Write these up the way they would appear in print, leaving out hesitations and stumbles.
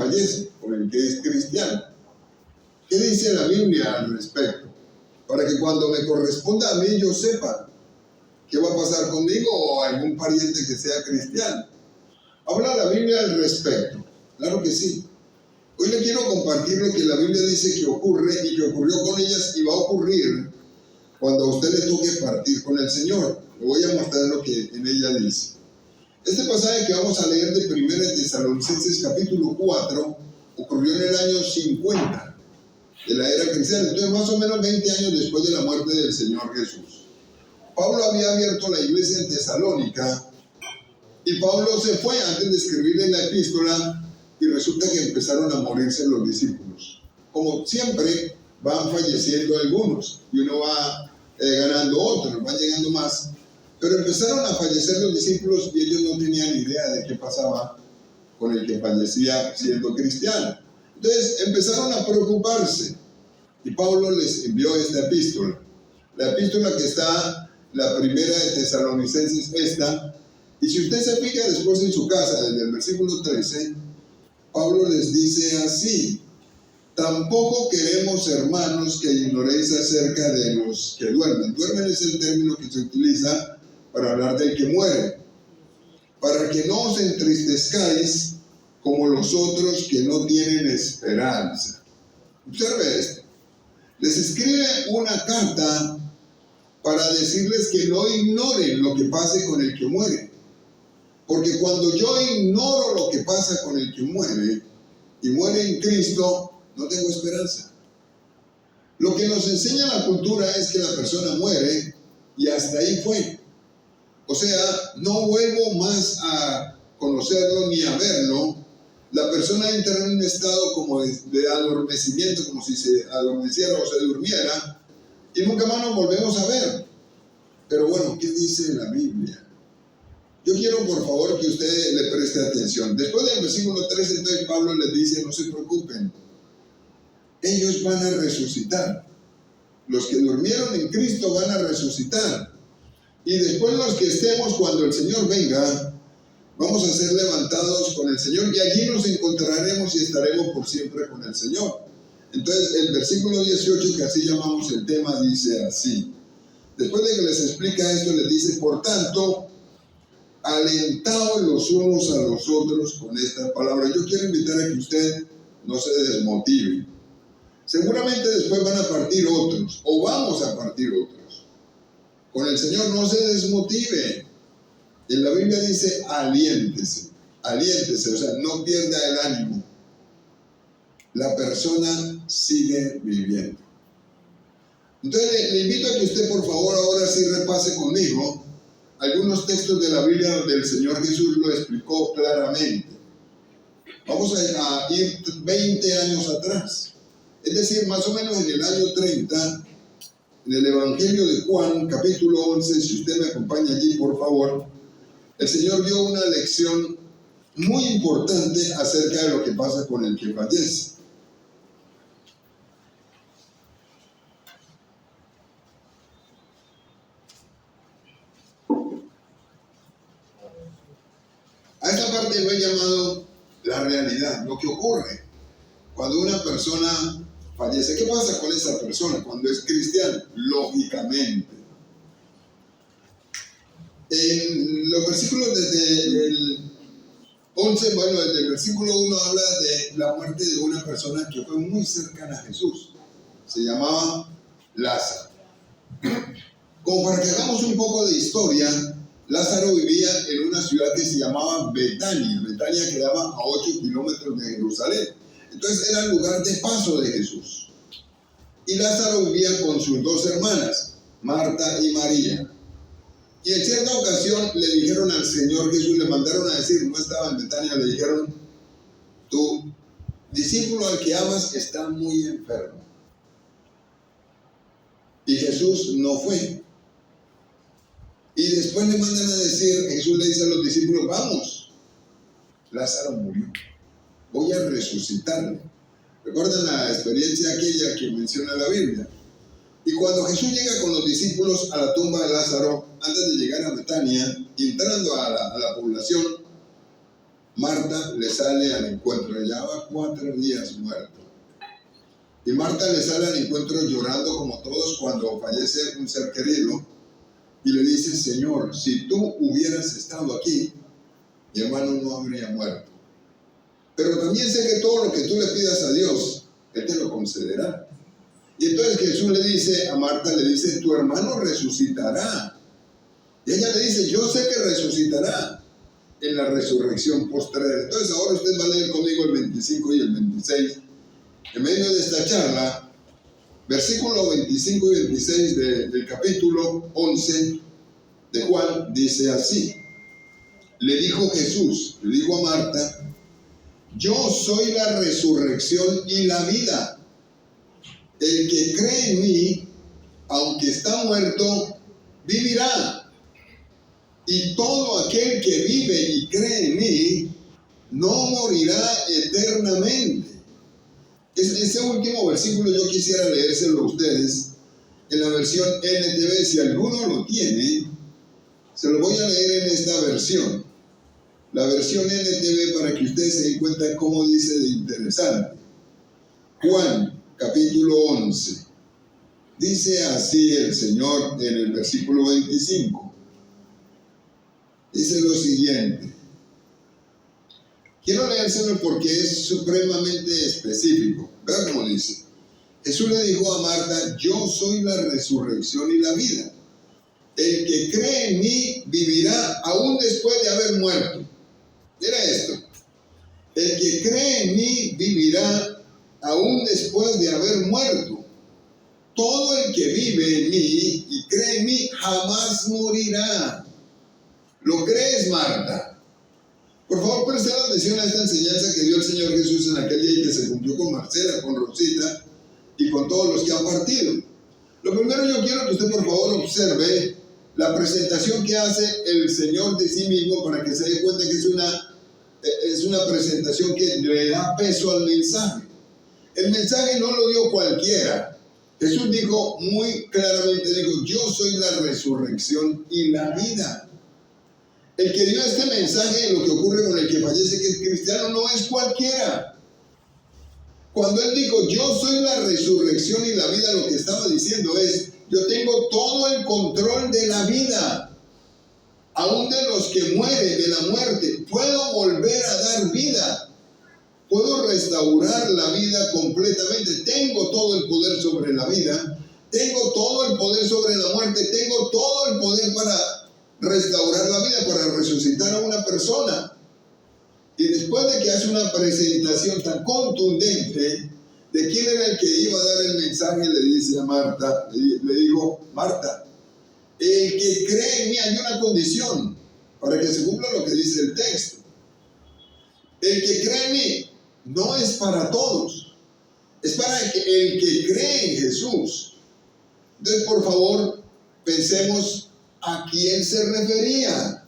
fallece, con el que es cristiano. ¿Qué dice la Biblia al respecto? Para que cuando me corresponda a mí yo sepa qué va a pasar conmigo o algún pariente que sea cristiano. ¿Habla la Biblia al respecto? Claro que sí. Hoy le quiero compartir lo que la Biblia dice que ocurre y que ocurrió con ellas y va a ocurrir cuando a usted le toque partir con el Señor. Le voy a mostrar lo que en ella dice. Este pasaje que vamos a leer de 1 Tesalonicenses capítulo 4 ocurrió en el año 50 de la era cristiana, entonces más o menos 20 años después de la muerte del Señor Jesús. Pablo había abierto la iglesia en Tesalónica y Pablo se fue antes de escribirle la epístola y resulta que empezaron a morirse los discípulos. Como siempre, van falleciendo algunos y uno va ganando otros, van llegando más. Pero empezaron a fallecer los discípulos y ellos no tenían idea de qué pasaba con el que fallecía siendo cristiano. Entonces empezaron a preocuparse y Pablo les envió esta epístola. La epístola que está, la primera de Tesalonicenses, esta. Y si usted se fija después en su casa, desde el versículo 13, Pablo les dice así: tampoco queremos, hermanos, que ignoréis acerca de los que duermen. Duermen es el término que se utiliza para hablar del que muere. Para que no os entristezcáis como los otros que no tienen esperanza. Observe esto. Les escribe una carta para decirles que no ignoren lo que pase con el que muere. Porque cuando yo ignoro lo que pasa con el que muere y muere en Cristo, no tengo esperanza. Lo que nos enseña la cultura es que la persona muere y hasta ahí fue. O sea, no vuelvo más a conocerlo ni a verlo. La persona entra en un estado como de adormecimiento, como si se adormeciera o se durmiera, y nunca más nos volvemos a ver. Pero bueno, ¿qué dice la Biblia? Yo quiero, por favor, que usted le preste atención. Después del versículo 13, entonces Pablo les dice: no se preocupen, ellos van a resucitar. Los que durmieron en Cristo van a resucitar. Y después los que estemos cuando el Señor venga, vamos a ser levantados con el Señor y allí nos encontraremos y estaremos por siempre con el Señor. Entonces el versículo 18, que así llamamos el tema, dice así. Después de que les explica esto, les dice: por tanto, alentaos los unos a los otros con esta palabra. Yo quiero invitar a que usted no se desmotive. Seguramente después van a partir otros, o vamos a partir otros. Con el Señor no se desmotive. En la Biblia dice: aliéntese, aliéntese, o sea, no pierda el ánimo. La persona sigue viviendo. Entonces le invito a que usted, por favor, ahora sí repase conmigo algunos textos de la Biblia donde el Señor Jesús lo explicó claramente. Vamos a ir 20 años atrás, es decir, más o menos en el año 30, en el Evangelio de Juan, capítulo 11, si usted me acompaña allí, por favor, el Señor dio una lección muy importante acerca de lo que pasa con el que fallece. A esta parte lo he llamado la realidad, lo que ocurre cuando una persona fallece. ¿Qué pasa con esa persona cuando es cristiana? Lógicamente, en los versículos desde el 11, bueno, desde el versículo 1 habla de la muerte de una persona que fue muy cercana a Jesús. Se llamaba Lázaro. Como para que hagamos un poco de historia, Lázaro vivía en una ciudad que se llamaba Betania. Betania quedaba a 8 kilómetros de Jerusalén. Entonces era el lugar de paso de Jesús. Y Lázaro vivía con sus dos hermanas, Marta y María. Y en cierta ocasión le dijeron al Señor Jesús, le mandaron a decir, no estaba en Betania, le dijeron: tu discípulo al que amas está muy enfermo. Y Jesús no fue. Y después le mandan a decir, Jesús le dice a los discípulos: vamos, Lázaro murió, voy a resucitarle. ¿Recuerdan la experiencia aquella que menciona la Biblia? Y cuando Jesús llega con los discípulos a la tumba de Lázaro, antes de llegar a Betania, entrando a la población, Marta le sale al encuentro, ya va 4 días muerto. Y Marta le sale al encuentro llorando como todos cuando fallece un ser querido y le dice: Señor, si tú hubieras estado aquí, mi hermano no habría muerto. Pero también sé que todo lo que tú le pidas a Dios, Él te lo concederá. Y entonces Jesús le dice a Marta, le dice: tu hermano resucitará. Y ella le dice: yo sé que resucitará en la resurrección postrera. Entonces ahora usted va a leer conmigo el 25 y el 26. En medio de esta charla, versículo 25 y 26 del capítulo 11 de Juan, dice así: le dijo Jesús, le dijo a Marta: yo soy la resurrección y la vida. El que cree en mí, aunque está muerto, vivirá. Y todo aquel que vive y cree en mí, no morirá eternamente. Ese último versículo yo quisiera leérselo a ustedes en la versión NTV. Si alguno lo tiene, se lo voy a leer en esta versión. La versión NTV, para que ustedes se den cuenta cómo dice de interesante. Juan, capítulo 11. Dice así el Señor en el versículo 25. Dice lo siguiente. Quiero leérselo porque es supremamente específico. Vean cómo dice. Jesús le dijo a Marta: yo soy la resurrección y la vida. El que cree en mí vivirá aún después de haber muerto. Mira esto. El que cree en mí vivirá aún después de haber muerto. Todo el que vive en mí y cree en mí jamás morirá. ¿Lo crees, Marta? Por favor, presten atención a esta enseñanza que dio el Señor Jesús en aquel día y que se cumplió con Marcela, con Rosita y con todos los que han partido. Lo primero, yo quiero que usted por favor observe la presentación que hace el Señor de sí mismo, para que se dé cuenta que es una presentación que le da peso al mensaje. El mensaje no lo dio cualquiera. Jesús dijo muy claramente, dijo: yo soy la resurrección y la vida. El que dio este mensaje, lo que ocurre con el que fallece, que es cristiano, no es cualquiera. Cuando él dijo: yo soy la resurrección y la vida, lo que estaba diciendo es: yo tengo todo el control de la vida, aún de los que mueren, de la muerte. Puedo volver a dar vida, puedo restaurar la vida completamente. Tengo todo el poder sobre la vida, tengo todo el poder sobre la muerte, tengo todo el poder para restaurar la vida, para resucitar a una persona. Y después de que hace una presentación tan contundente de quién era el que iba a dar el mensaje, le dice a Marta, le dijo: Marta, el que cree en mí, hay una condición para que se cumpla lo que dice el texto. El que cree en mí no es para todos, es para el que cree en Jesús. Entonces, por favor, pensemos a quién se refería.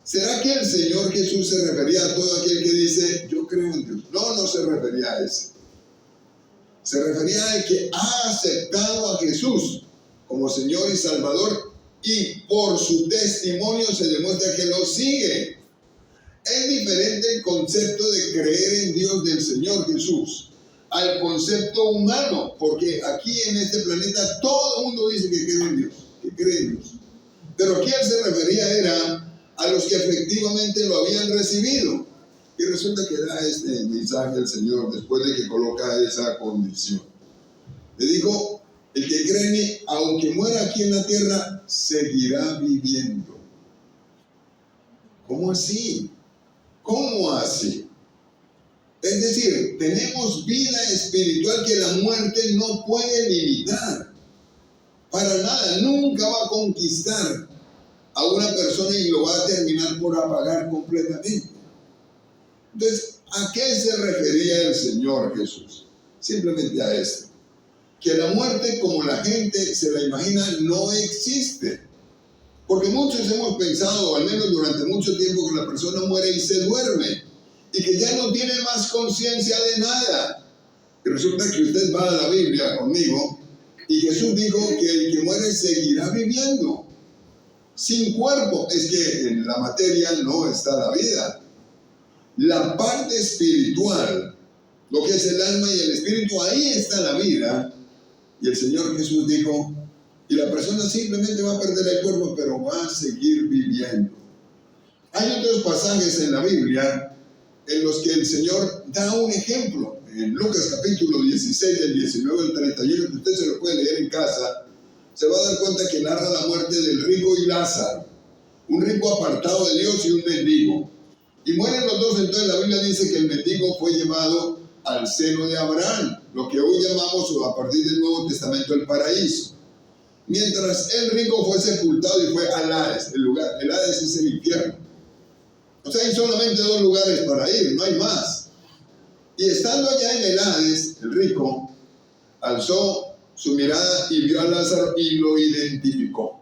¿Será que el Señor Jesús se refería a todo aquel que dice: yo creo en Dios? No, no se refería a ese. Se refería al que ha aceptado a Jesús como Señor y Salvador, y por su testimonio se demuestra que lo sigue. Es diferente el concepto de creer en Dios del Señor Jesús al concepto humano, porque aquí en este planeta todo el mundo dice que cree en Dios, que cree en Dios. Pero aquí él se refería era a los que efectivamente lo habían recibido. Y resulta que da este mensaje el Señor después de que coloca esa condición. Le digo: el que cree en mí, aunque muera aquí en la tierra, seguirá viviendo. ¿Cómo así? ¿Cómo así? Es decir, tenemos vida espiritual que la muerte no puede limitar. Para nada, nunca va a conquistar a una persona y lo va a terminar por apagar completamente. Entonces, ¿a qué se refería el Señor Jesús? Simplemente a esto: que la muerte, como la gente se la imagina, no existe. Porque muchos hemos pensado, al menos durante mucho tiempo, que la persona muere y se duerme, y que ya no tiene más conciencia de nada. Y resulta que usted va a la Biblia conmigo, y Jesús dijo que el que muere seguirá viviendo. Sin cuerpo. Es que en la materia no está la vida. la parte espiritual, lo que es el alma y el espíritu, ahí está la vida. Y el Señor Jesús dijo, y la persona simplemente va a perder el cuerpo, pero va a seguir viviendo. Hay otros pasajes en la Biblia en los que el Señor da un ejemplo. En Lucas capítulo 16, del 19 al 31, que usted se lo puede leer en casa, se va a dar cuenta que narra la muerte del rico y Lázaro. Un rico apartado de Dios y un mendigo. Y mueren los dos, entonces la Biblia dice que el mendigo fue llevado al seno de Abraham, lo que hoy llamamos, a partir del Nuevo Testamento, el paraíso. Mientras el rico fue sepultado y fue al Hades, el Hades es el infierno. O sea, hay solamente dos lugares para ir, no hay más. Y estando allá en el Hades, el rico alzó su mirada y vio a Lázaro y lo identificó.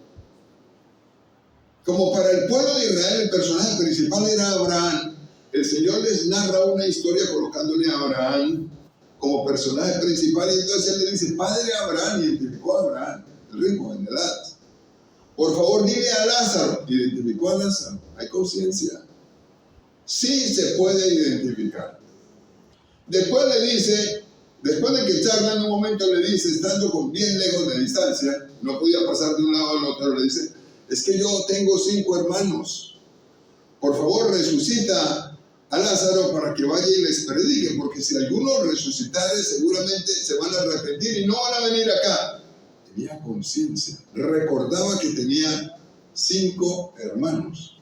Como para el pueblo de Israel el personaje principal era Abraham, el Señor les narra una historia colocándole a Abraham como personaje principal, y entonces él le dice, Padre Abraham, identificó a Abraham, el rico en el Hades. Por favor, dile a Lázaro, identificó a Lázaro, hay conciencia. Sí se puede identificar. Después le dice, después de que charla en un momento le dice, estando bien lejos de distancia, no podía pasar de un lado al otro, le dice, es que yo tengo 5 hermanos. Por favor, resucita a Lázaro para que vaya y les predique, porque si alguno resucitare, seguramente se van a arrepentir y no van a venir acá. Tenía conciencia, recordaba que tenía 5 hermanos.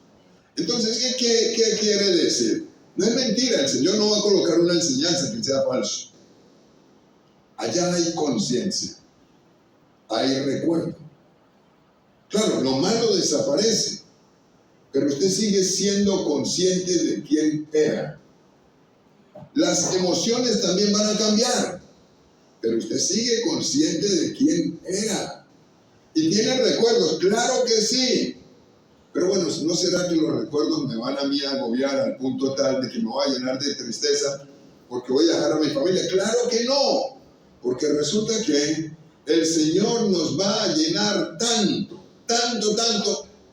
Entonces, ¿qué quiere decir? No es mentira, el Señor no va a colocar una enseñanza que sea falso. Allá hay conciencia, hay recuerdo. Claro, lo malo desaparece, pero usted sigue siendo consciente de quién era. Las emociones también van a cambiar, pero usted sigue consciente de quién era. ¿Y tiene recuerdos? Claro que sí. Pero bueno, ¿no será que los recuerdos me van a mí a agobiar al punto tal de que me voy a llenar de tristeza porque voy a dejar a mi familia? Claro que no, porque resulta que el Señor nos va a llenar tanto,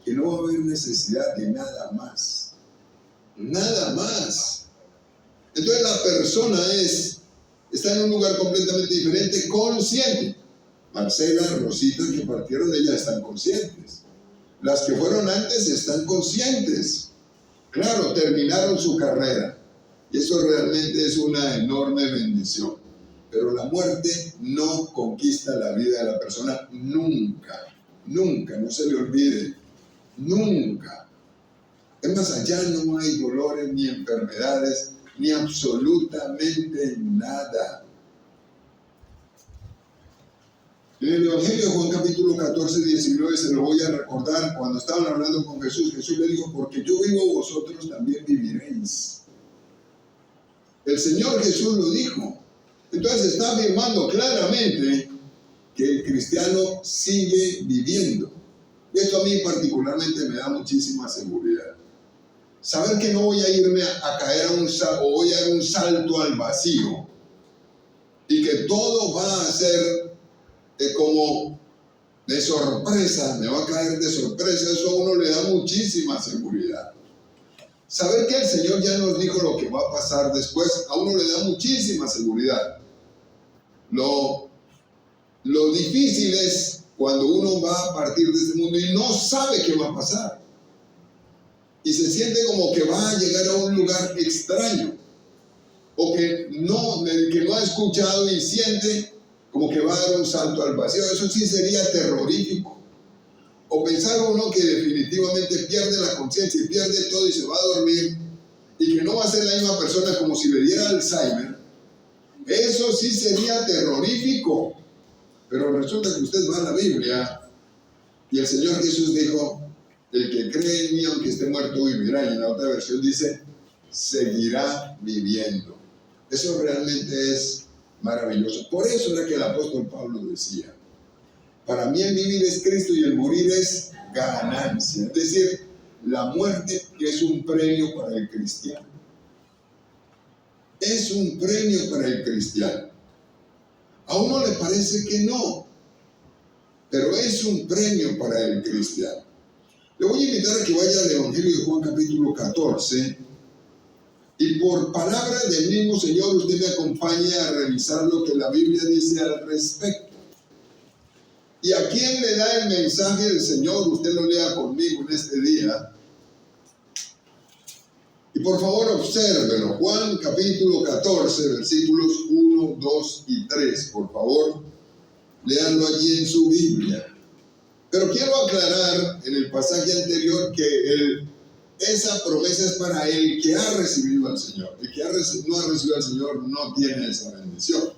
que no va a haber necesidad de nada más. Nada más. Entonces la persona está en un lugar completamente diferente, consciente. Marcela, Rosita, que partieron de ella, están conscientes. Las que fueron antes están conscientes. Claro, terminaron su carrera. Y eso realmente es una enorme bendición. Pero la muerte no conquista la vida de la persona nunca. Nunca, no se le olvide. Nunca. Es más, allá no hay dolores ni enfermedades, ni absolutamente nada. En el Evangelio de Juan capítulo 14, 19 se lo voy a recordar. Cuando estaban hablando con Jesús, Jesús le dijo, porque yo vivo, vosotros también viviréis. El Señor Jesús lo dijo. Entonces está afirmando claramente que el cristiano sigue viviendo. Y esto a mí particularmente me da muchísima seguridad. Saber que no voy a irme a caer o voy a dar un salto al vacío. Y que todo va a ser como de sorpresa, me va a caer de sorpresa, eso a uno le da muchísima seguridad. Saber que el Señor ya nos dijo lo que va a pasar después, a uno le da muchísima seguridad. Lo difícil es cuando uno va a partir de este mundo y no sabe qué va a pasar. Y se siente como que va a llegar a un lugar extraño, o que no ha escuchado y siente como que va a dar un salto al vacío. Eso sí sería terrorífico. O pensar uno que definitivamente pierde la conciencia y pierde todo y se va a dormir y que no va a ser la misma persona como si le diera Alzheimer. Eso sí sería terrorífico. Pero resulta que usted va a la Biblia y el Señor Jesús dijo, el que cree en mí aunque esté muerto vivirá. Y en la otra versión dice, seguirá viviendo. Eso realmente es maravilloso. Por eso era que el apóstol Pablo decía, para mí el vivir es Cristo y el morir es ganancia. Es decir, la muerte es un premio para el cristiano. Es un premio para el cristiano. A uno le parece que no, pero es un premio para el cristiano. Le voy a invitar a que vaya al Evangelio de Juan capítulo 14. Y por palabra del mismo Señor, usted me acompaña a revisar lo que la Biblia dice al respecto. ¿Y a quién le da el mensaje del Señor? Usted lo lea conmigo en este día. Y por favor, obsérvelo. Juan capítulo 14, versículos 1, 2 y 3. Por favor, léanlo allí en su Biblia. Pero quiero aclarar en el pasaje anterior que esa promesa es para el que ha recibido al Señor. El que no ha recibido al Señor no tiene esa bendición.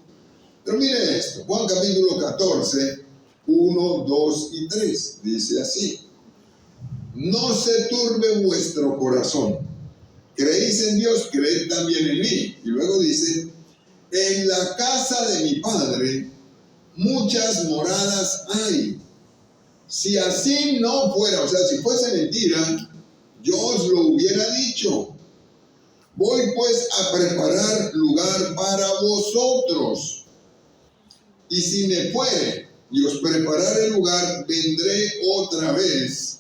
Pero mire esto, Juan capítulo 14, 1, 2 y 3, dice así: no se turbe vuestro corazón. Creéis en Dios, creed también en mí. Y luego dice: en la casa de mi Padre muchas moradas hay. Si así no fuera, o sea, si fuese mentira, yo os lo hubiera dicho. Voy pues a preparar lugar para vosotros. Y si me fuere y os preparare el lugar, vendré otra vez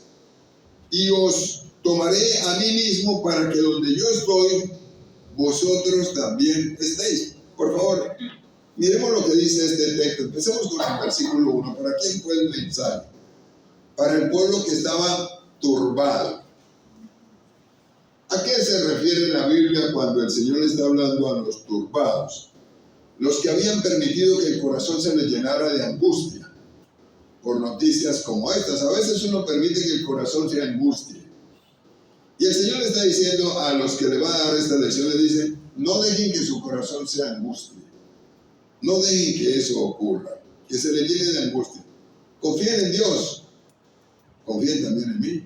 y os tomaré a mí mismo, para que donde yo estoy, vosotros también estéis. Por favor, miremos lo que dice este texto. Empecemos con el versículo 1. ¿Para quién fue el mensaje? Para el pueblo que estaba turbado. ¿A qué se refiere la Biblia cuando el Señor está hablando a los turbados? Los que habían permitido que el corazón se les llenara de angustia por noticias como estas. A veces uno permite que el corazón se angustie. Y el Señor le está diciendo a los que le va a dar esta lección, le dice: no dejen que su corazón se angustie. No dejen que eso ocurra, que se le llene de angustia. Confíen en Dios. Confíen también en mí.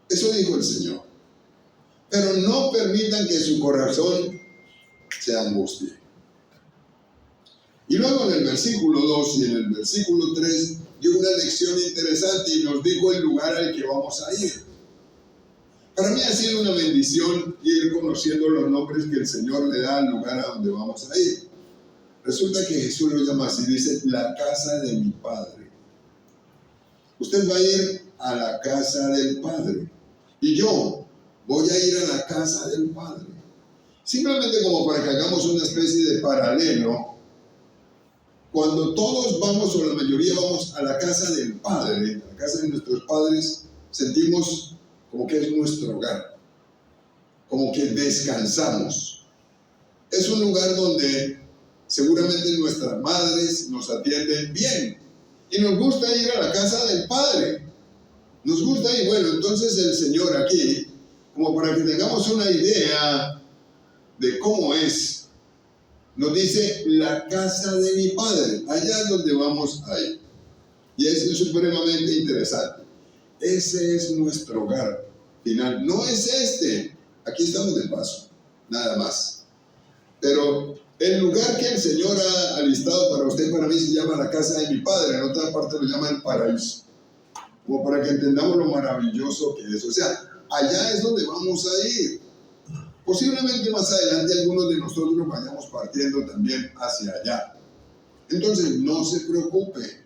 Eso dijo el Señor. Pero no permitan que su corazón se angustie. Y luego en el versículo 2 y en el versículo 3 dio una lección interesante y nos dijo el lugar al que vamos a ir. Para mí ha sido una bendición ir conociendo los nombres que el Señor le da al lugar a donde vamos a ir. Resulta que Jesús lo llama así, dice: la casa de mi Padre. Usted va a ir a la casa del Padre. Y yo voy a ir a la casa del Padre. Simplemente como para que hagamos una especie de paralelo. Cuando todos vamos, o la mayoría vamos a la casa del Padre, a la casa de nuestros padres, sentimos como que es nuestro hogar, como que descansamos. Es un lugar donde seguramente nuestras madres nos atienden bien. Y nos gusta ir a la casa del Padre. Nos gusta ir. Bueno, entonces el Señor aquí, como para que tengamos una idea de cómo es, nos dice: la casa de mi Padre. Allá es donde vamos a ir. Y es supremamente interesante. Ese es nuestro hogar final. No es este. Aquí estamos de paso. Nada más. Pero el lugar que el Señor ha alistado para usted y para mí se llama la casa de mi Padre. En otra parte lo llama el paraíso. Como para que entendamos lo maravilloso que es. O sea, allá es donde vamos a ir. Posiblemente más adelante algunos de nosotros vayamos partiendo también hacia allá. Entonces, no se preocupe.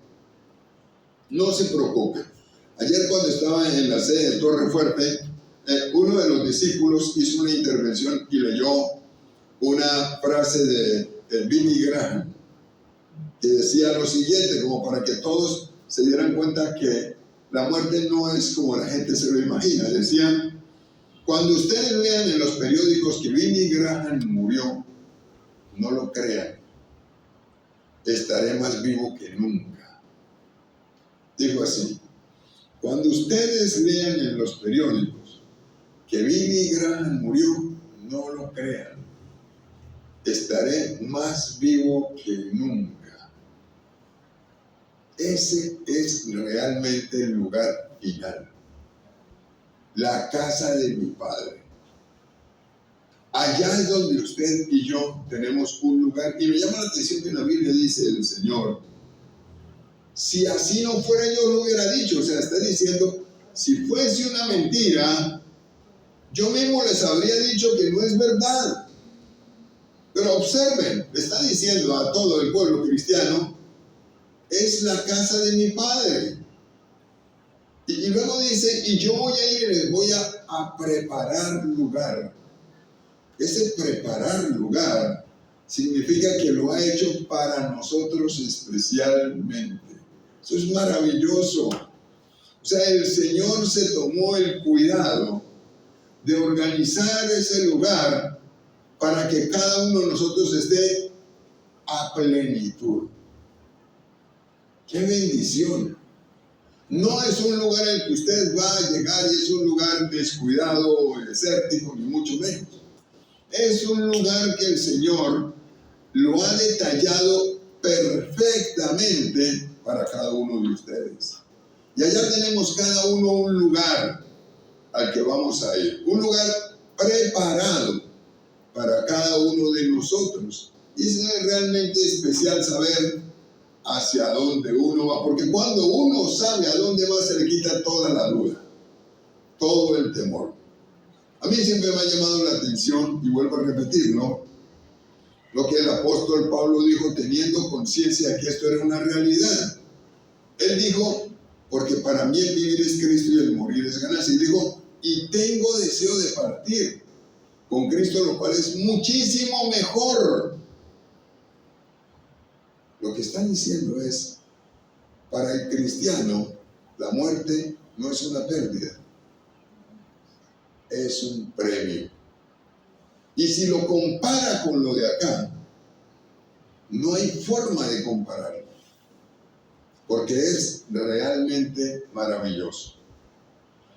No se preocupe. Ayer cuando estaba en la sede de Torre Fuerte, uno de los discípulos hizo una intervención y leyó una frase de Billy Graham, que decía lo siguiente, como para que todos se dieran cuenta que la muerte no es como la gente se lo imagina. Decía: cuando ustedes lean en los periódicos que Billy Graham murió, no lo crean, estaré más vivo que nunca. Dijo así: cuando ustedes lean en los periódicos que Billy Graham murió, no lo crean, estaré más vivo que nunca. Ese es realmente el lugar final. La casa de mi Padre. Allá es donde usted y yo tenemos un lugar. Y me llama la atención que en la Biblia dice el Señor: si así no fuera, yo lo hubiera dicho. O sea, está diciendo, si fuese una mentira, yo mismo les habría dicho que no es verdad. Pero observen, está diciendo a todo el pueblo cristiano: es la casa de mi Padre. Y luego dice: y yo voy a ir, les voy a preparar lugar. Ese preparar lugar significa que lo ha hecho para nosotros especialmente. Eso es maravilloso. O sea, el Señor se tomó el cuidado de organizar ese lugar para que cada uno de nosotros esté a plenitud. ¡Qué bendición! No es un lugar en el que usted va a llegar y es un lugar descuidado o desértico, ni mucho menos. Es un lugar que el Señor lo ha detallado perfectamente para cada uno de ustedes. Y allá tenemos cada uno un lugar al que vamos a ir. Un lugar preparado para cada uno de nosotros. Y es realmente especial saber hacia dónde uno va, porque cuando uno sabe a dónde va, se le quita toda la duda, todo el temor. A mí siempre me ha llamado la atención, y vuelvo a repetirlo, lo que el apóstol Pablo dijo, teniendo conciencia de que esto era una realidad. Él dijo, porque para mí el vivir es Cristo y el morir es ganancia. Y dijo, y tengo deseo de partir con Cristo, lo cual es muchísimo mejor. Lo que está diciendo es, para el cristiano, la muerte no es una pérdida, es un premio. Y si lo compara con lo de acá, no hay forma de compararlo, porque es realmente maravilloso.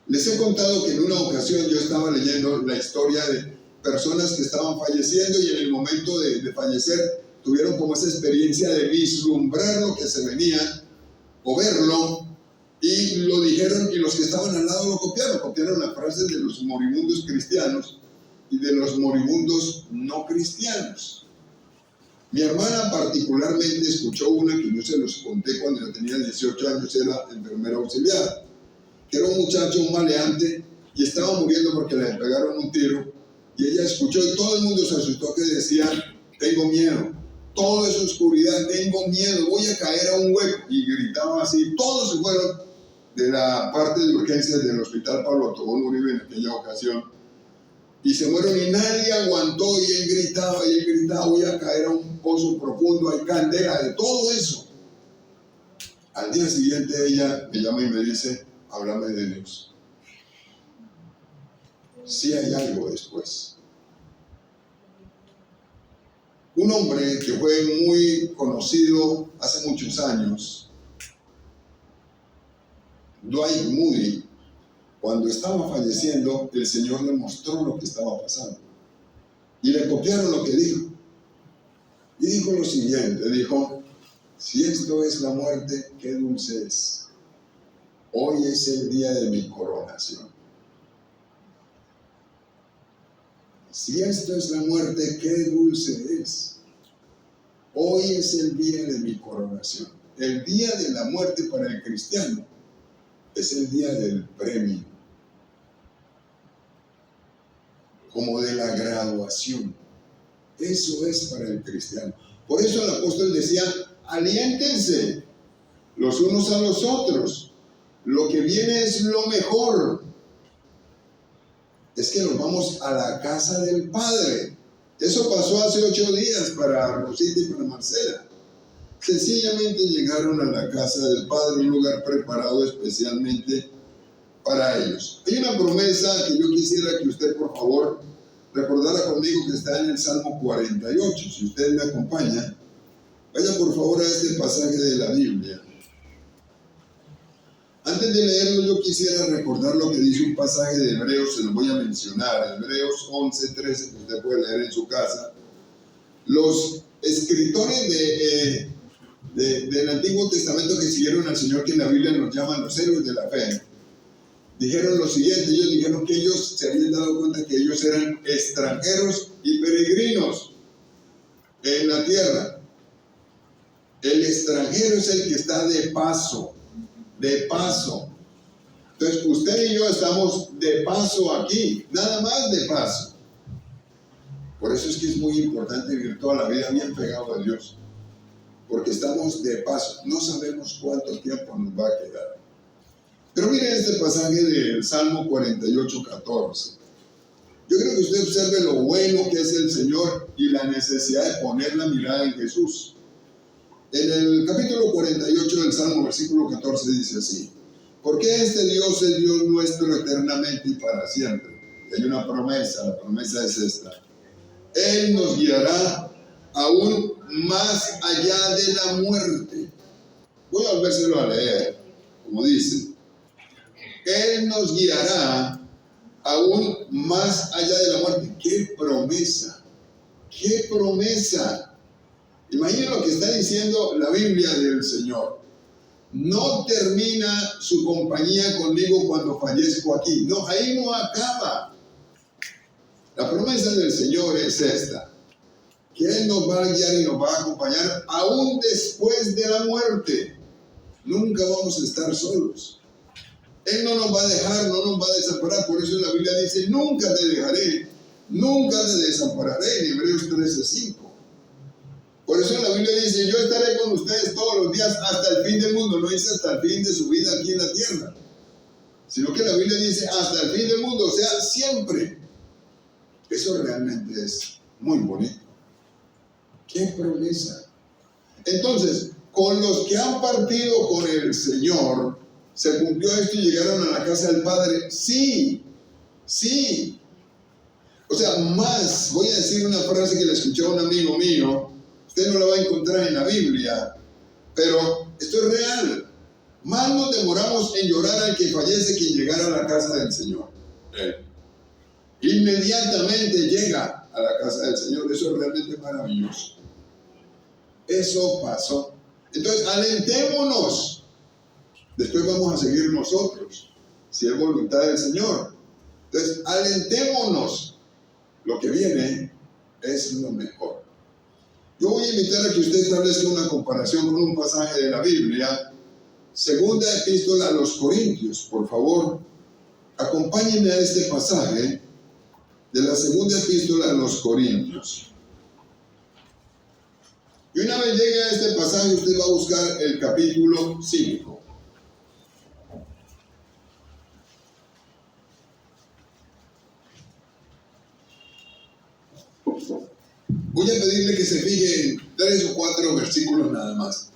Les he contado que en una ocasión yo estaba leyendo la historia de personas que estaban falleciendo y en el momento de fallecer tuvieron como esa experiencia de vislumbrar lo que se venía o verlo, y lo dijeron, y los que estaban al lado lo copiaron las frases de los moribundos cristianos y de los moribundos no cristianos. Mi hermana particularmente escuchó una que yo se los conté cuando yo tenía 18 años, era enfermera auxiliar, que era un muchacho, un maleante, y estaba muriendo porque le pegaron un tiro, y ella escuchó y todo el mundo se asustó, que decía, tengo miedo. Todo es oscuridad, tengo miedo, voy a caer a un hueco. Y gritaba así, todos se fueron de la parte de urgencias del hospital Pablo Tobón Uribe en aquella ocasión. Y se fueron y nadie aguantó, y él gritaba, voy a caer a un pozo profundo, hay candela, de todo eso. Al día siguiente ella me llama y me dice, háblame de Dios. Sí hay algo después. Un hombre que fue muy conocido hace muchos años, Dwight Moody, cuando estaba falleciendo, el Señor le mostró lo que estaba pasando. Y le copiaron lo que dijo. Y dijo lo siguiente, dijo, si esto es la muerte, qué dulce es. Hoy es el día de mi coronación. Si esto es la muerte, qué dulce es. Hoy es el día de mi coronación. El día de la muerte para el cristiano es el día del premio, como de la graduación. Eso es para el cristiano. Por eso el apóstol decía, aliéntense los unos a los otros. Lo que viene es lo mejor. Es que nos vamos a la casa del Padre. Eso pasó hace 8 días para Rosita y para Marcela. Sencillamente llegaron a la casa del Padre, un lugar preparado especialmente para ellos. Hay una promesa que yo quisiera que usted, por favor, recordara conmigo, que está en el Salmo 48. Si usted me acompaña, vaya por favor a este pasaje de la Biblia. Antes de leerlo, yo quisiera recordar lo que dice un pasaje de Hebreos, se lo voy a mencionar, Hebreos 11:13, que usted puede leer en su casa. Los escritores del Antiguo Testamento que siguieron al Señor, que en la Biblia nos llaman los héroes de la fe, dijeron lo siguiente. Ellos dijeron que ellos se habían dado cuenta que ellos eran extranjeros y peregrinos en la tierra. El extranjero es el que está de paso. Entonces usted y yo estamos de paso aquí, nada más de paso. Por eso es que es muy importante vivir toda la vida bien pegado a Dios, porque estamos de paso, no sabemos cuánto tiempo nos va a quedar. Pero miren este pasaje del Salmo 48:14. Yo creo que usted observe lo bueno que es el Señor y la necesidad de poner la mirada en Jesús. En el capítulo 48 del Salmo, versículo 14, dice así: porque este Dios es Dios nuestro eternamente y para siempre. Y hay una promesa, la promesa es esta: Él nos guiará aún más allá de la muerte. Voy a volvérselo a leer, como dice: Él nos guiará aún más allá de la muerte. ¡Qué promesa! ¡Qué promesa! Imaginen lo que está diciendo la Biblia del Señor. No termina su compañía conmigo cuando fallezco aquí. No, ahí no acaba. La promesa del Señor es esta: que Él nos va a guiar y nos va a acompañar aún después de la muerte. Nunca vamos a estar solos. Él no nos va a dejar, no nos va a desamparar. Por eso la Biblia dice: nunca te dejaré, nunca te desampararé, en Hebreos 13:5. Por eso la Biblia dice: yo estaré con ustedes todos los días hasta el fin del mundo. No dice hasta el fin de su vida aquí en la tierra, sino que la Biblia dice hasta el fin del mundo, o sea, siempre. Eso realmente es muy bonito. ¡Qué promesa! Entonces, con los que han partido con el Señor, ¿se cumplió esto y llegaron a la casa del Padre? Sí, sí. O sea, más, voy a decir una frase que le escuché a un amigo mío. Usted no la va a encontrar en la Biblia, pero esto es real. Más nos demoramos en llorar al que fallece que en llegar a la casa del Señor. Inmediatamente llega a la casa del Señor. Eso es realmente maravilloso. Eso pasó. Entonces, alentémonos. Después vamos a seguir nosotros, si es voluntad del Señor. Entonces, alentémonos. Lo que viene es lo mejor. Yo voy a invitar a que usted establezca una comparación con un pasaje de la Biblia. Segunda epístola a los Corintios, por favor. Acompáñenme a este pasaje de la segunda epístola a los Corintios. Y una vez llegue a este pasaje, usted va a buscar el capítulo 5. Voy a pedirle que se fije en 3 o 4 versículos nada más.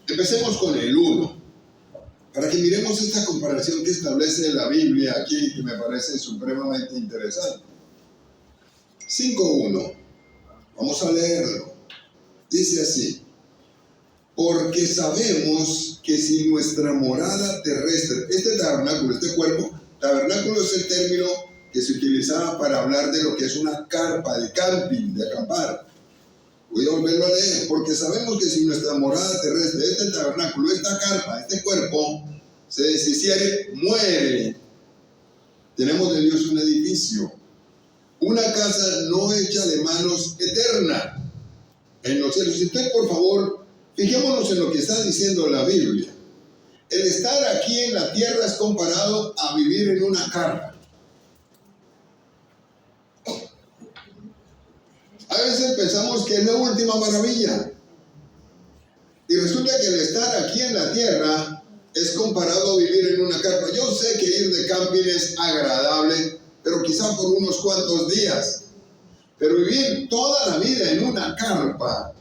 Empecemos con el 1, para que miremos esta comparación que establece la Biblia aquí, que me parece supremamente interesante. 5:1. Vamos a leerlo. Dice así: porque sabemos que si nuestra morada terrestre, este tabernáculo, este cuerpo, tabernáculo es el término que se utilizaba para hablar de lo que es una carpa de camping, de acampar. Voy a volverlo a leer. Porque sabemos que si nuestra morada terrestre, este tabernáculo, esta carpa, este cuerpo, se deshiciere, muere. Tenemos de Dios un edificio, una casa no hecha de manos, eterna en los cielos. Entonces, por favor, fijémonos en lo que está diciendo la Biblia. El estar aquí en la tierra es comparado a vivir en una carpa. A veces pensamos que es la última maravilla. Y resulta que el estar aquí en la tierra es comparado a vivir en una carpa. Yo sé que ir de camping es agradable, pero quizá por unos cuantos días. Pero vivir toda la vida en una carpa,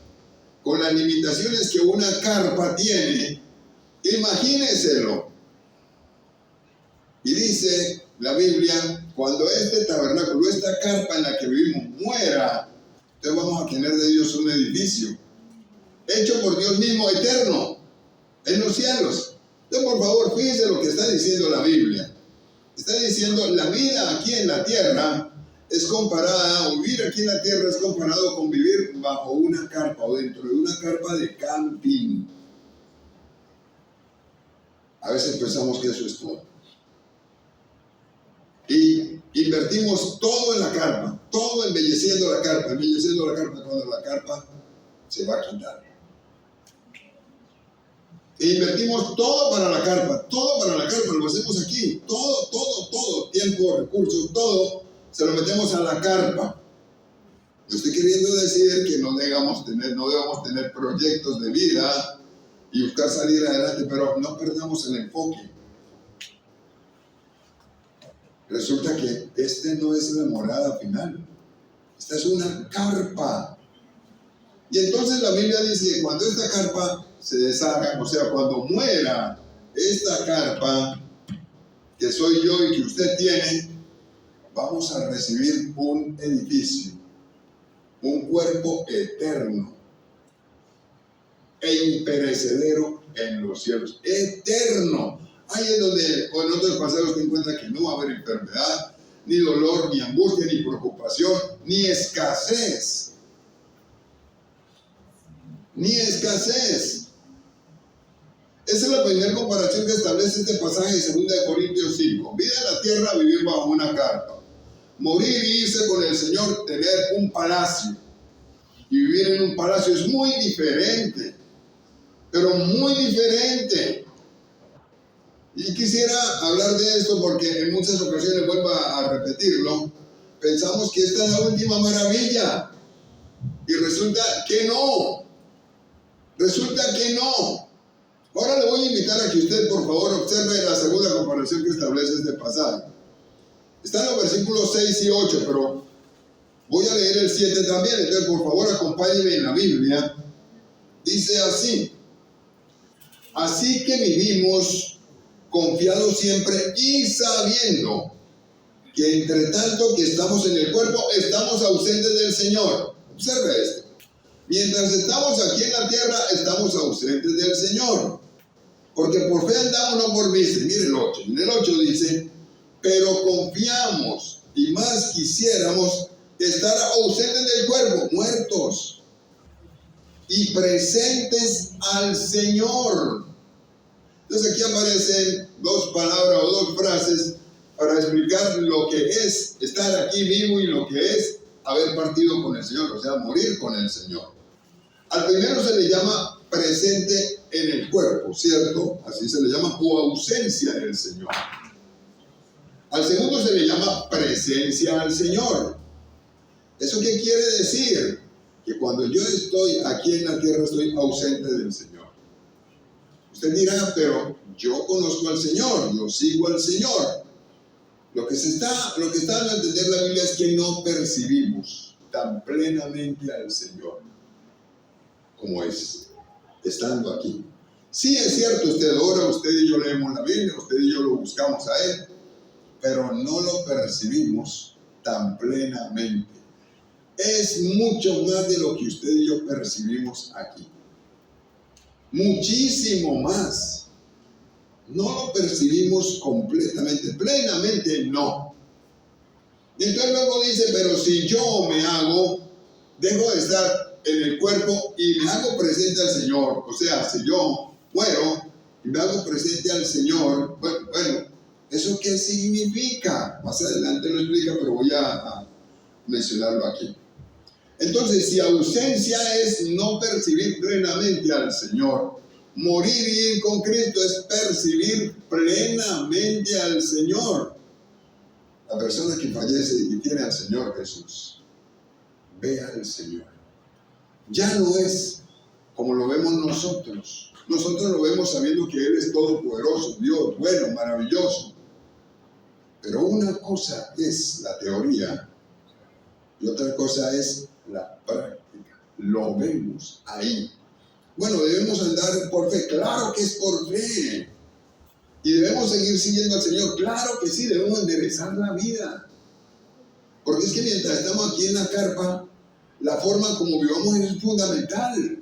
con las limitaciones que una carpa tiene, imagínenselo. Y dice la Biblia: cuando este tabernáculo, esta carpa en la que vivimos, muera, entonces vamos a tener de Dios un edificio hecho por Dios mismo, eterno, en los cielos. Entonces, por favor, fíjense lo que está diciendo la Biblia. Está diciendo: la vida aquí en la tierra es comparada, o vivir aquí en la tierra es comparado con vivir bajo una carpa o dentro de una carpa de camping. A veces pensamos que eso es todo. Y invertimos todo en la carpa, todo embelleciendo la carpa, cuando la carpa se va a quitar. E invertimos todo para la carpa, lo hacemos aquí, todo, tiempo, recursos, todo, se lo metemos a la carpa. Yo estoy queriendo decir que no debamos tener proyectos de vida y buscar salir adelante, pero no perdamos el enfoque. Resulta que este no es la morada final. Esta es una carpa. Y entonces la Biblia dice que cuando esta carpa se deshaga, o sea, cuando muera esta carpa, que soy yo y que usted tiene, vamos a recibir un edificio, un cuerpo eterno e imperecedero en los cielos. Eterno. Ahí es donde, o en otros pasajes te encuentra que no va a haber enfermedad, ni dolor, ni angustia, ni preocupación, ni escasez. Ni escasez. Esa es la primera comparación que establece este pasaje de 2 Corintios 5. Vida en la tierra, vivir bajo una carpa. Morir y irse con el Señor, tener un palacio. Y vivir en un palacio es muy diferente. Pero muy diferente. Y quisiera hablar de esto porque en muchas ocasiones, vuelvo a repetirlo, pensamos que esta es la última maravilla. Y resulta que no. Resulta que no. Ahora le voy a invitar a que usted, por favor, observe la segunda comparación que establece este pasaje. Está en los versículos 6 y 8, pero voy a leer el 7 también. Entonces, por favor, acompáñenme en la Biblia. Dice así: así que vivimos confiados siempre y sabiendo que entre tanto que estamos en el cuerpo, estamos ausentes del Señor. Observe esto. Mientras estamos aquí en la tierra, estamos ausentes del Señor. Porque por fe andamos, no por vista. Mire el 8. En el 8 dice: pero confiamos y más quisiéramos estar ausentes del cuerpo, muertos, y presentes al Señor. Entonces aquí aparecen dos palabras o dos frases para explicar lo que es estar aquí vivo y lo que es haber partido con el Señor, o sea, morir con el Señor. Al primero se le llama presente en el cuerpo, ¿cierto? Así se le llama, o ausencia del Señor. Al segundo se le llama presencia al Señor. ¿Eso qué quiere decir? Que cuando yo estoy aquí en la tierra estoy ausente del Señor. Usted dirá, pero yo conozco al Señor, yo sigo al Señor. Lo que está dando a entender la Biblia es que no percibimos tan plenamente al Señor como es, estando aquí. Sí, es cierto, usted ora, usted y yo leemos la Biblia, usted y yo lo buscamos a Él, pero no lo percibimos tan plenamente. Es mucho más de lo que usted y yo percibimos aquí. Muchísimo más. No lo percibimos completamente, plenamente no. Y entonces luego dice, pero si yo dejo de estar en el cuerpo y me hago presente al Señor, o sea, si yo muero y me hago presente al Señor, bueno, ¿eso qué significa? Más adelante lo explica, pero voy a mencionarlo aquí. Entonces, si ausencia es no percibir plenamente al Señor, morir y ir con Cristo es percibir plenamente al Señor. La persona que fallece y tiene al Señor Jesús, ve al Señor. Ya no es como lo vemos nosotros. Nosotros lo vemos sabiendo que Él es todopoderoso, Dios, bueno, maravilloso. Pero una cosa es la teoría y otra cosa es la práctica. Lo vemos ahí. Bueno, debemos andar por fe. Claro que es por fe. Y debemos seguir siguiendo al Señor. Claro que sí, debemos enderezar la vida. Porque es que mientras estamos aquí en la carpa, la forma como vivamos es fundamental.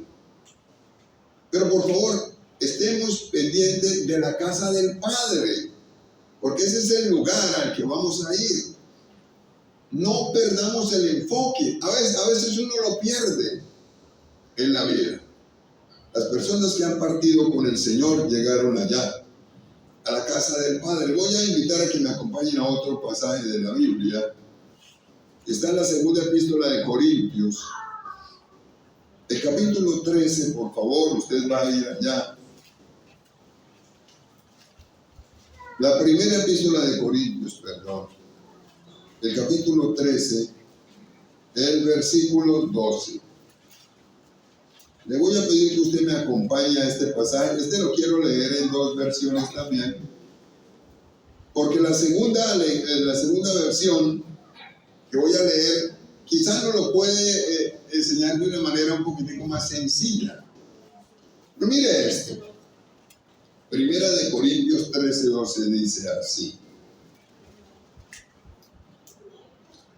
Pero por favor, estemos pendientes de la casa del Padre. Porque ese es el lugar al que vamos a ir. No perdamos el enfoque. A veces uno lo pierde en la vida. Las personas que han partido con el Señor llegaron allá, a la casa del Padre. Voy a invitar a que me acompañen a otro pasaje de la Biblia. Está en la segunda epístola de Corintios. El capítulo 13, por favor, usted va a ir allá. La primera epístola de Corintios, perdón. El capítulo 13, el versículo 12. Le voy a pedir que usted me acompañe a este pasaje. Este lo quiero leer en dos versiones también. Porque la segunda versión que voy a leer, quizás no lo puede enseñar de una manera un poquitico más sencilla. Pero mire esto. Primera de Corintios 13:12 dice así.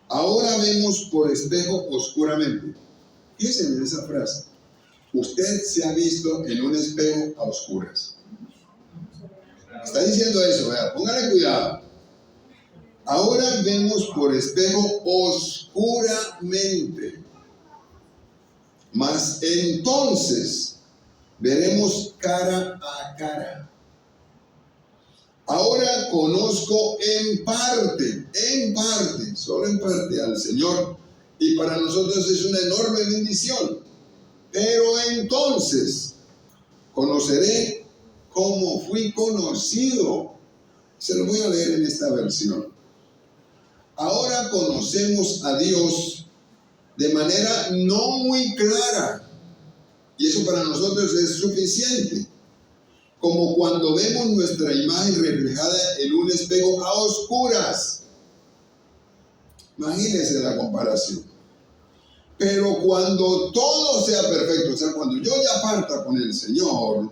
Ahora vemos por espejo oscuramente. Fíjense en esa frase. Usted se ha visto en un espejo a oscuras. Está diciendo eso, vea, póngale cuidado. Ahora vemos por espejo oscuramente. Mas entonces veremos cara a cara. Ahora conozco en parte, solo en parte al Señor, y para nosotros es una enorme bendición. Pero entonces conoceré como fui conocido. Se lo voy a leer en esta versión. Ahora conocemos a Dios de manera no muy clara, y eso para nosotros es suficiente, como cuando vemos nuestra imagen reflejada en un espejo a oscuras. Imagínense la comparación. Pero cuando todo sea perfecto, o sea, cuando yo ya parta con el Señor,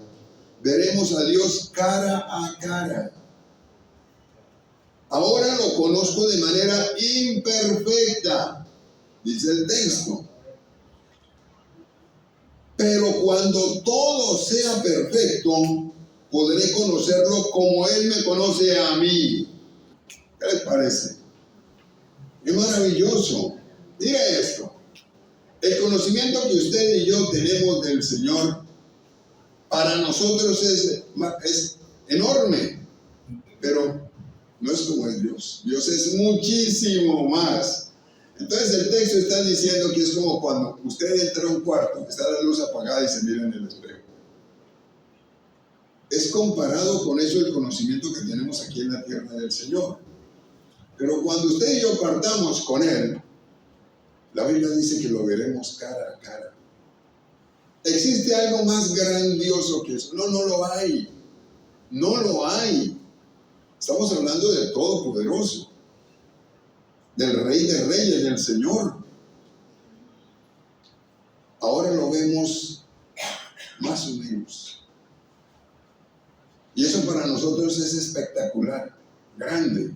veremos a Dios cara a cara. Ahora lo conozco de manera imperfecta, dice el texto. Pero cuando todo sea perfecto, podré conocerlo como Él me conoce a mí. ¿Qué les parece? Es maravilloso. Mire esto. El conocimiento que usted y yo tenemos del Señor, para nosotros es enorme, pero no es como es Dios. Dios es muchísimo más. Entonces el texto está diciendo que es como cuando usted entra a un cuarto, está la luz apagada y se mira en el espejo. Es comparado con eso el conocimiento que tenemos aquí en la tierra del Señor. Pero cuando usted y yo partamos con Él, la Biblia dice que lo veremos cara a cara. ¿Existe algo más grandioso que eso? No, no lo hay. No lo hay. Estamos hablando del Todopoderoso, del Rey de Reyes, del Señor. Ahora lo vemos más o menos. Y eso para nosotros es espectacular, grande.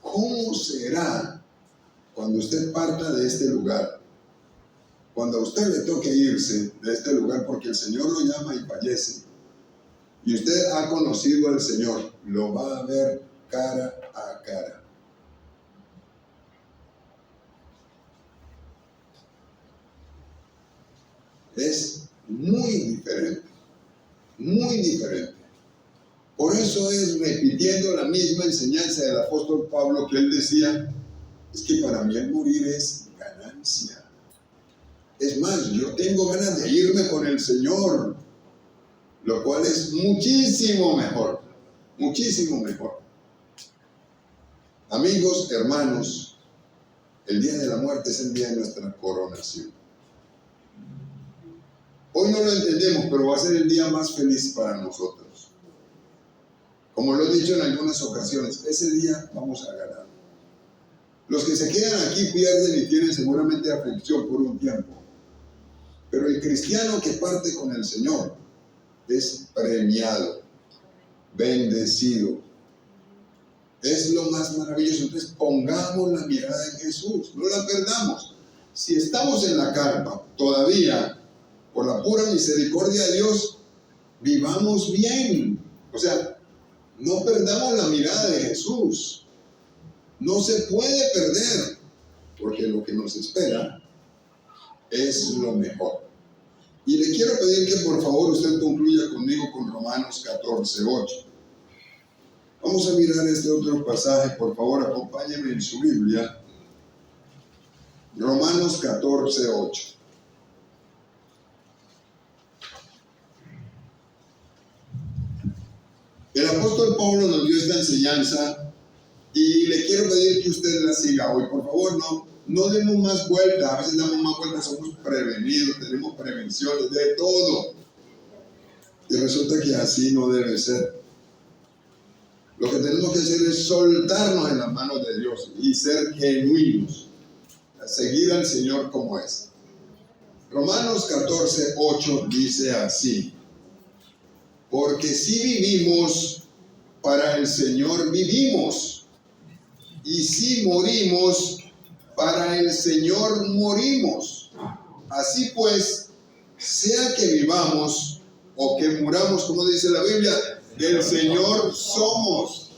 ¿Cómo será cuando usted parta de este lugar? Cuando a usted le toque irse de este lugar porque el Señor lo llama y fallece, y usted ha conocido al Señor, lo va a ver cara a cara. Es muy diferente, muy diferente. Por eso es repitiendo la misma enseñanza del apóstol Pablo que él decía, es que para mí el morir es ganancia. Es más, yo tengo ganas de irme con el Señor, lo cual es muchísimo mejor, muchísimo mejor. Amigos, hermanos, el día de la muerte es el día de nuestra coronación. Hoy no lo entendemos, pero va a ser el día más feliz para nosotros. Como lo he dicho en algunas ocasiones, ese día vamos a ganar. Los que se quedan aquí pierden y tienen seguramente aflicción por un tiempo. Pero el cristiano que parte con el Señor es premiado, bendecido. Es lo más maravilloso. Entonces pongamos la mirada en Jesús, no la perdamos. Si estamos en la carpa todavía, por la pura misericordia de Dios, vivamos bien. O sea, no perdamos la mirada de Jesús. No se puede perder, porque lo que nos espera es lo mejor. Y le quiero pedir que por favor usted concluya conmigo con Romanos 14:8. Vamos a mirar este otro pasaje, por favor, acompáñenme en su Biblia. Romanos 14:8. El apóstol Pablo nos dio esta enseñanza y le quiero pedir que usted la siga hoy. Por favor, no demos más vueltas. A veces damos más vueltas, somos prevenidos, tenemos prevenciones de todo. Y resulta que así no debe ser. Lo que tenemos que hacer es soltarnos en las manos de Dios y ser genuinos, a seguir al Señor como es. Romanos 14:8 dice así: porque si vivimos, para el Señor vivimos, y si morimos, para el Señor morimos. Así pues, sea que vivamos o que muramos, como dice la Biblia, del Señor somos.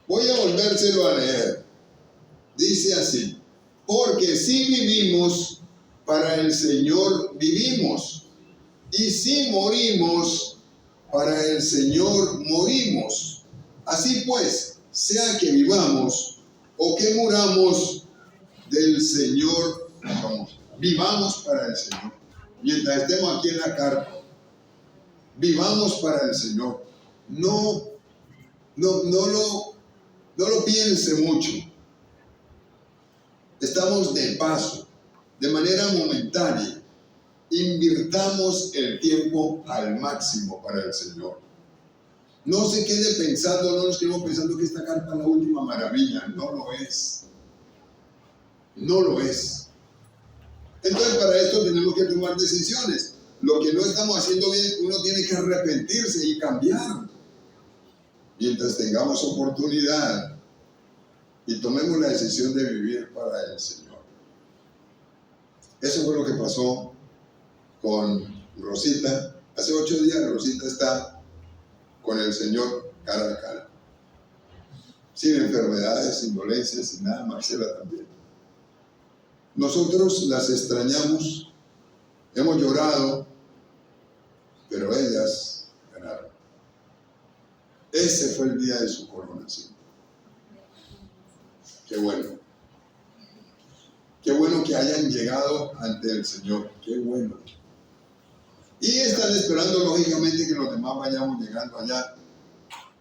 Voy a volvérselo a leer. Dice así: porque si vivimos, para el Señor vivimos, y si morimos, para el Señor morimos. Así pues, sea que vivamos o que muramos, del Señor somos. Vivamos para el Señor. Mientras estemos aquí en la carpa, vivamos para el Señor. No lo piense mucho. Estamos de paso, de manera momentánea. Invirtamos el tiempo al máximo para el Señor. No se quede pensando, no nos quedemos pensando que esta carpa es la última maravilla. No lo es. No lo es. Entonces, para esto tenemos que tomar decisiones. Lo que no estamos haciendo bien, uno tiene que arrepentirse y cambiar. Mientras tengamos oportunidad y tomemos la decisión de vivir para el Señor. Eso fue lo que pasó con Rosita. Hace 8 días Rosita está con el Señor cara a cara. Sin enfermedades, sin dolencias, sin nada. Marcela también. Nosotros las extrañamos, hemos llorado, pero ellas ganaron. Ese fue el día de su coronación. Qué bueno. Qué bueno que hayan llegado ante el Señor. Qué bueno. Y están esperando, lógicamente, que los demás vayamos llegando allá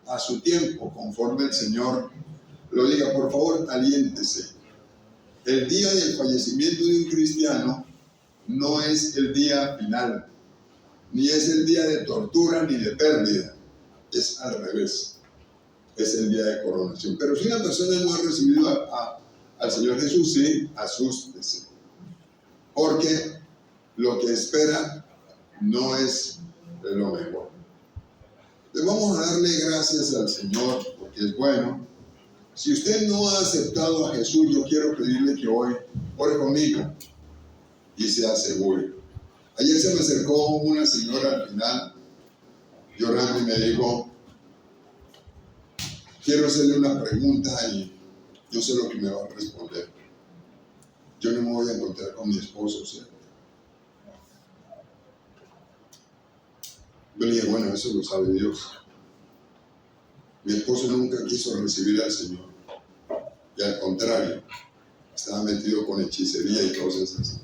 a su tiempo, conforme el Señor lo diga. Por favor, aliéntese. El día del fallecimiento de un cristiano no es el día final, ni es el día de tortura ni de pérdida. Es al revés. Es el día de coronación. Pero si una persona no ha recibido al Señor Jesús, sí, asústese. Porque lo que espera no es lo mejor. Le vamos a darle gracias al Señor porque es bueno. Si usted no ha aceptado a Jesús, yo quiero pedirle que hoy ore conmigo y se asegure. Ayer se me acercó una señora al final, llorando, y me dijo: quiero hacerle una pregunta y yo sé lo que me va a responder. Yo no me voy a encontrar con mi esposo, ¿cierto? Yo le dije: bueno, eso lo sabe Dios. Mi esposo nunca quiso recibir al Señor. Y al contrario, estaba metido con hechicería y cosas así.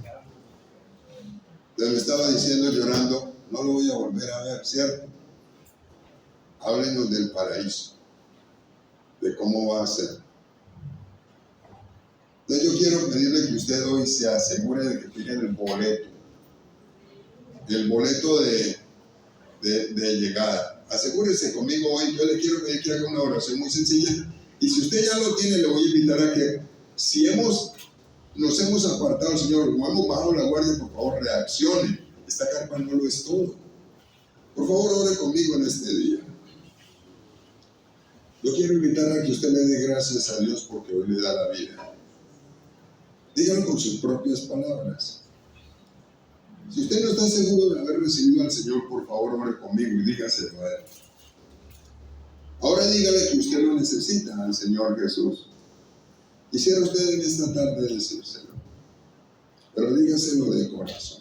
Entonces me estaba diciendo, llorando: no lo voy a volver a ver, ¿cierto? Háblenos del paraíso, de cómo va a ser. Entonces yo quiero pedirle que usted hoy se asegure de que tiene el boleto de llegada. Asegúrese conmigo hoy. Yo le quiero pedir que haga una oración muy sencilla. Y si usted ya lo tiene, le voy a invitar a que, si nos hemos apartado, Señor, o hemos bajado la guardia, por favor, reaccione. Esta carpa no lo es todo. Por favor, ore conmigo en este día. Yo quiero invitar a que usted le dé gracias a Dios porque hoy le da la vida. Dígalo con sus propias palabras. Si usted no está seguro de haber recibido al Señor, por favor, ore conmigo y dígaselo a Él. Ahora dígale que usted lo necesita al Señor Jesús. Quisiera usted en esta tarde decírselo, pero dígaselo de corazón.